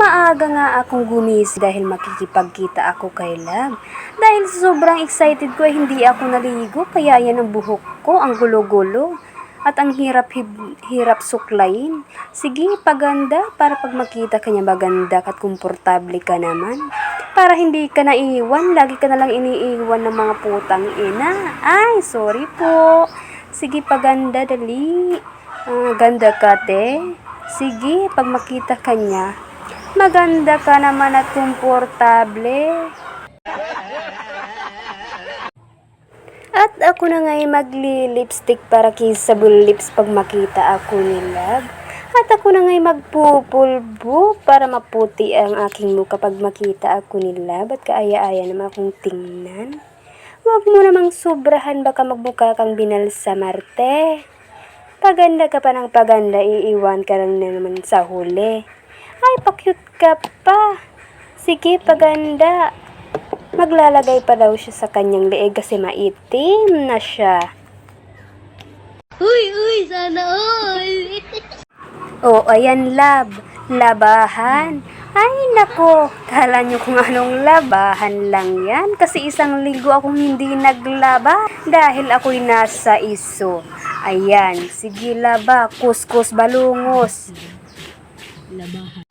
Maaga nga akong gumising dahil makikipagkita ako kay Love. Dahil sobrang excited ko ay hindi ako naligo kaya yan ang buhok ko, ang gulo-gulo. At ang hirap suklayin. Sige, paganda para pag makita ka niya maganda at komportable ka naman. Para hindi ka naiwan, lagi ka nalang iniiwan ng mga putang ina. Ay, sorry po. Sige, paganda, dali. Ganda ka, te. Sige, pag makita ka niya, maganda ka naman at komportable. At ako na nga'y magli-lipstick para kissable lips pag makita ako ni Love. At ako na nga'y magpupulbo para maputi ang aking mukha pag makita ako ni Love. At kaaya-aya naman akong tingnan. Huwag mo namang sobrahan, baka magmukha kang binalsa, Marte. Paganda ka pa ng paganda, iiwan ka lang na naman sa huli. Ay, pa-cute ka pa. Sige, paganda. Maglalagay pa daw siya sa kanyang leeg kasi maitim na siya. Uy, sana all! Oh, ayan, Love. Labahan. Ay, nako. Kala nyo kung anong labahan lang yan. Kasi isang linggo akong hindi naglaba dahil ako'y nasa iso. Ayan, sige laba. Kuskus balungos. Labahan.